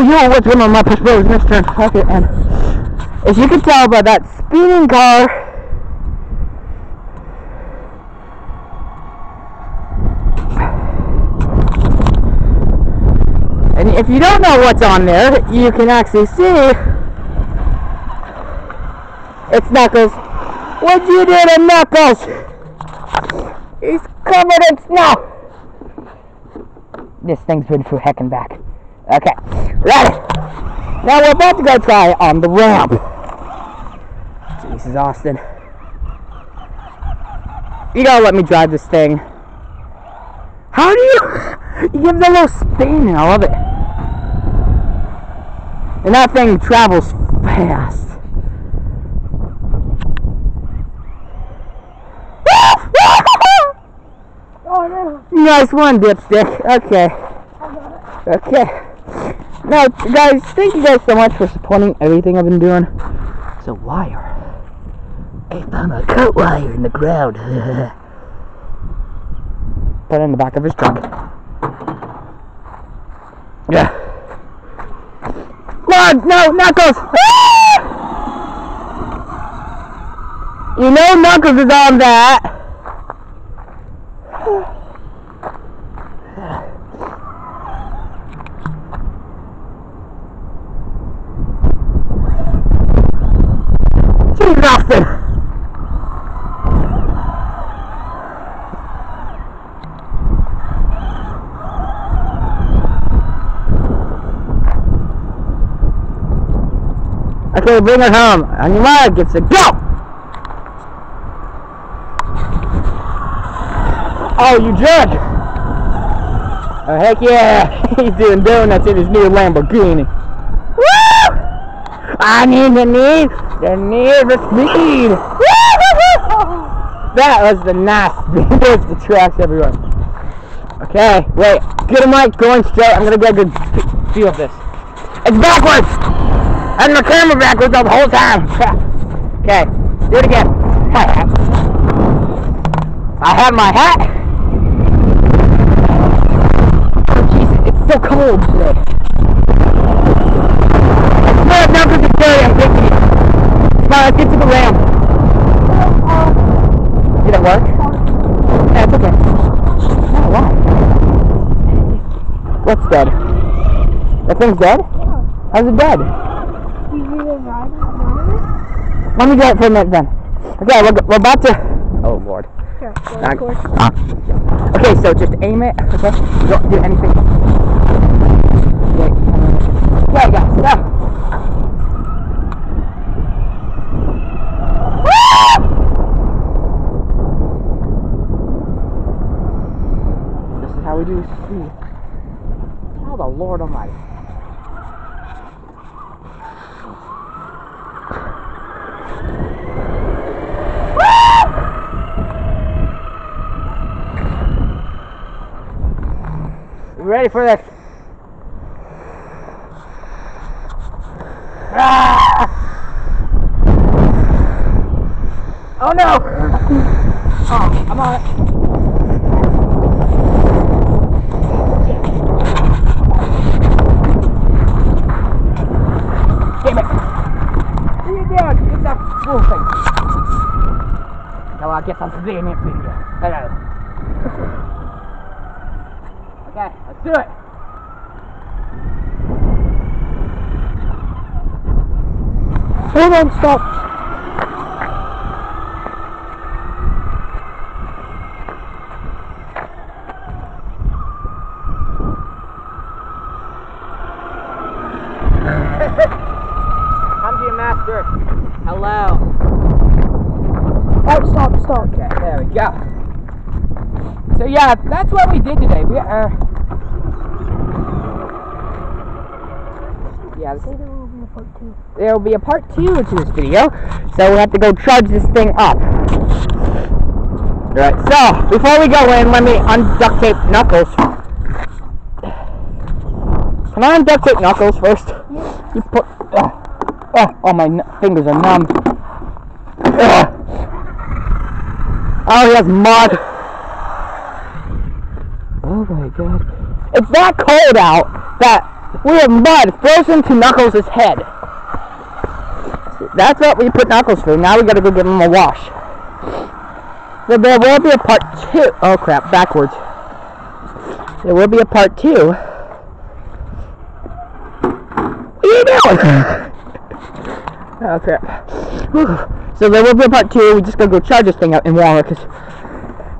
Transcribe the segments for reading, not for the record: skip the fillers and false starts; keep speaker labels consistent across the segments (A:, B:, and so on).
A: yo, what's going on, my push bro? It's next turn. Okay, and as you can tell by that speeding car, and if you don't know what's on there, you can actually see it's Knuckles. What'd you do to Knuckles? He's covered in snow. This thing's been through heck and back. Okay, ready. Now we're about to go try on the ramp. Jesus, Austin. You gotta let me drive this thing. How do you give the little spin? I love it. And that thing travels fast.
B: Oh no.
A: Nice one, dipstick. Okay. Okay. Now, guys, thank you guys so much for supporting everything I've been doing. It's a wire. I found a cut wire in the ground. Put it in the back of his truck. Yeah. Lord, no, Knuckles! You know Knuckles is on that. Jeez, Austin! Okay, bring it home. On your mark, get set, go! Oh, you jerk! Oh, heck yeah! He's doing donuts in his new Lamborghini. Woo! I need the speed! That was the nice speed. There's the tracks everywhere. Okay, wait. Get a mic going straight. I'm gonna get a good feel of this. It's backwards! And the camera backwards the whole time. Okay, do it again. My hat. I have my hat. Oh Jesus, it's so cold today. No, now because it's dirty, I'm taking it. Come on, let's get to the ramp. Did it work? Yeah, it's okay. No, why? What's dead? That thing's dead?
B: Yeah.
A: How's it dead? Let me get it for a minute then. Okay, we're about to... Oh, Lord.
B: Here,
A: okay, so just aim it. Okay? Don't do anything. Okay, guys, go. This is how we do speed. Oh, the Lord Almighty. Ready for this? Ah! Oh no! Oh, I'm on it. Damn it! What are you doing? Get that fool thing. No, I guess I'm seeing it video. Hello. Okay, let's do it. Hold on, stop. Come to your master. Hello.
B: Oh, stop.
A: Okay, there we go. So yeah, that's what we did today. We yeah, there will be a part 2 to this video, so we have to go charge this thing up. Alright, so before we go in, let me unduct tape Knuckles. Can I unduct tape Knuckles first? Yeah. You put. Oh, my fingers are numb. Oh, he has mud. Oh my God, it's that cold out that We have mud frozen to Knuckles' head. That's what we put Knuckles through. Now we gotta go give him a wash. So there will be a part 2. Oh crap, backwards. There will be a part 2. What are you doing? Oh crap. Whew. So there will be a part 2. We just gotta go charge this thing out in Walmart because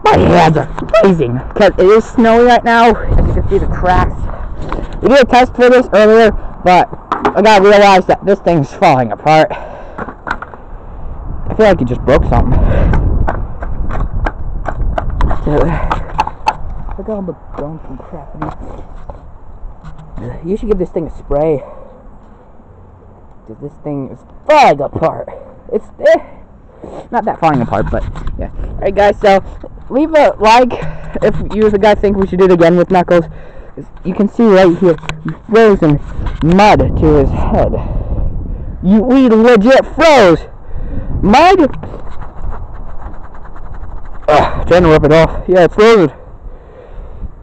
A: my hands are freezing. Because it is snowy right now. As you can see the tracks. We did a test for this earlier, but I gotta realize that this thing's falling apart. I feel like it just broke something. So, look at all the bones and crap. You should give this thing a spray. Because this thing is falling apart. It's not that falling apart, but yeah. Alright guys, so leave a like if you guys think we should do it again with Knuckles. You can see right here, frozen mud to his head. We legit froze mud. Trying to rip it off. Yeah, it's frozen.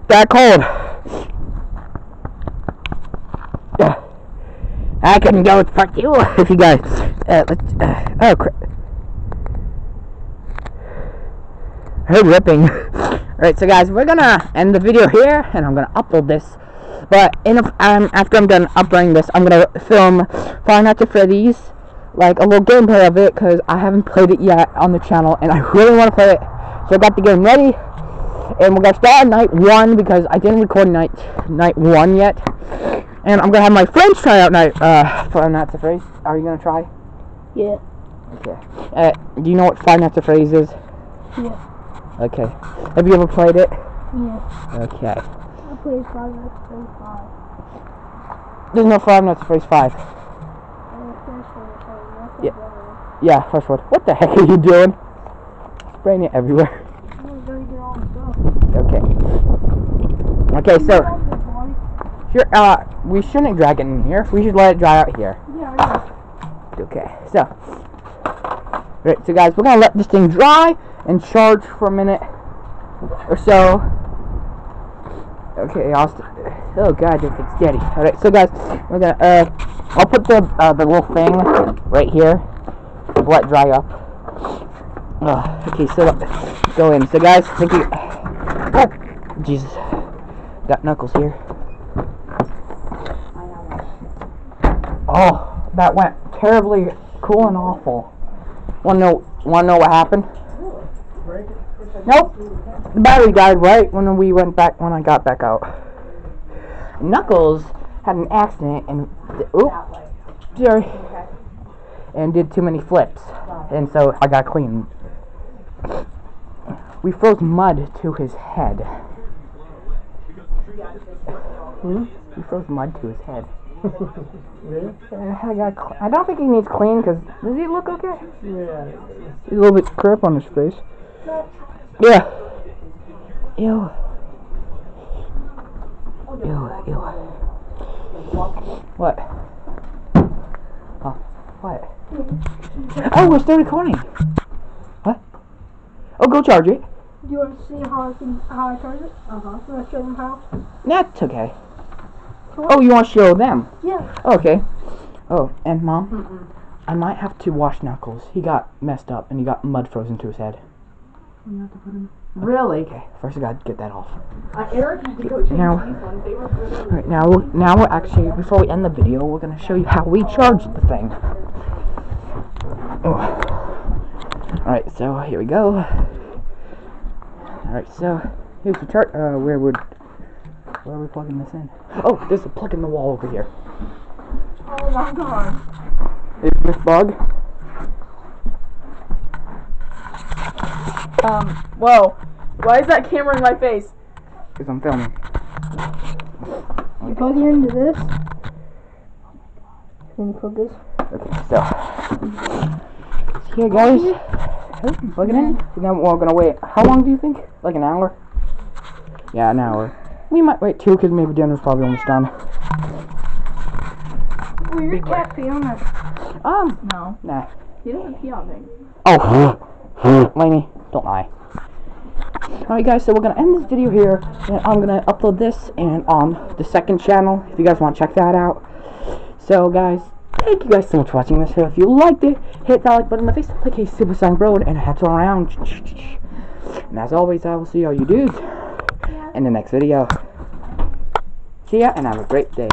A: That cold. I couldn't go with part 2 if you guys. Oh crap. I heard ripping. Alright, so guys, we're gonna end the video here, and I'm gonna upload this. But after I'm done uploading this, I'm gonna film Five Nights at Freddy's, like a little gameplay of it, because I haven't played it yet on the channel, and I really want to play it. So I got the game ready, and we're gonna start on night 1 because I didn't record night 1 yet, and I'm gonna have my friends try out Five Nights at Freddy's. Are you gonna try?
B: Yeah.
A: Okay. Do you know what Five Nights at Freddy's is?
B: Yeah.
A: Okay. Have you ever played it?
B: Yeah.
A: Okay.
B: I played Five Nights at Freddy's 5.
A: There's no Five Nights at Freddy's 5. Yeah. Yeah, first one. What the heck are you doing? Spraying it everywhere. Okay. Okay, so sure. We shouldn't drag it in here. We should let it dry out here.
B: Yeah.
A: Okay. So. Right. So guys, we're gonna let this thing dry and charge for a minute or so. Okay, oh god, this thing's steady. Alright, so guys, we're gonna I'll put the little thing right here. Let it dry up. Okay, so go in. So guys, thank you. Oh, Jesus. Got Knuckles here. Oh, that went terribly cool and awful. Wanna know what happened? Nope. The battery died right when I got back out. Knuckles had an accident and sorry, and did too many flips, and so I got clean. We froze mud to his head. We froze mud to his head.
B: Really?
A: I don't think he needs clean, because does he look okay?
B: Yeah.
A: He's a little bit crap on his face. Yeah. Ew. Ew. What? Oh, what? Oh, we're still recording. What? Oh, go charge it.
B: Do you want to see how I charge it? You want to show them how?
A: That's okay. Oh, you want to show them?
B: Yeah.
A: Okay. Oh, and Mom? I might have to wash Knuckles. He got messed up and he got mud frozen to his head.
B: You have to put him.
A: Really? Okay. First I gotta get that off.
B: Eric had to go change these ones. They were good.
A: Alright, now we're actually, before we end the video, we're gonna show you how we charge the thing. Alright, so here we go. Alright, so here's the chart. Where are we plugging this in? Oh, there's a plug in the wall over here.
B: Oh my god.
A: Is this bug?
C: Whoa. Why is that camera in my face?
A: Because I'm filming.
B: You plug it into this. Then you plug this.
A: Okay, so here guys. Plug it in. And then we're gonna wait. How long do you think? Like an hour? Yeah, an hour. We might wait 2 because maybe dinner's probably almost done.
B: Well, your cat pee on it.
C: No.
A: Nah.
C: He doesn't pee on things.
A: Oh, Lainey, don't lie. Alright guys, so we're gonna end this video here, and I'm gonna upload this and on the second channel if you guys want to check that out. So guys, thank you guys so much for watching this video. If you liked it, hit that like button in the face like a Super Sonic Bro and a hat around. And as always, I will see all you dudes in the next video. See ya and have a great day.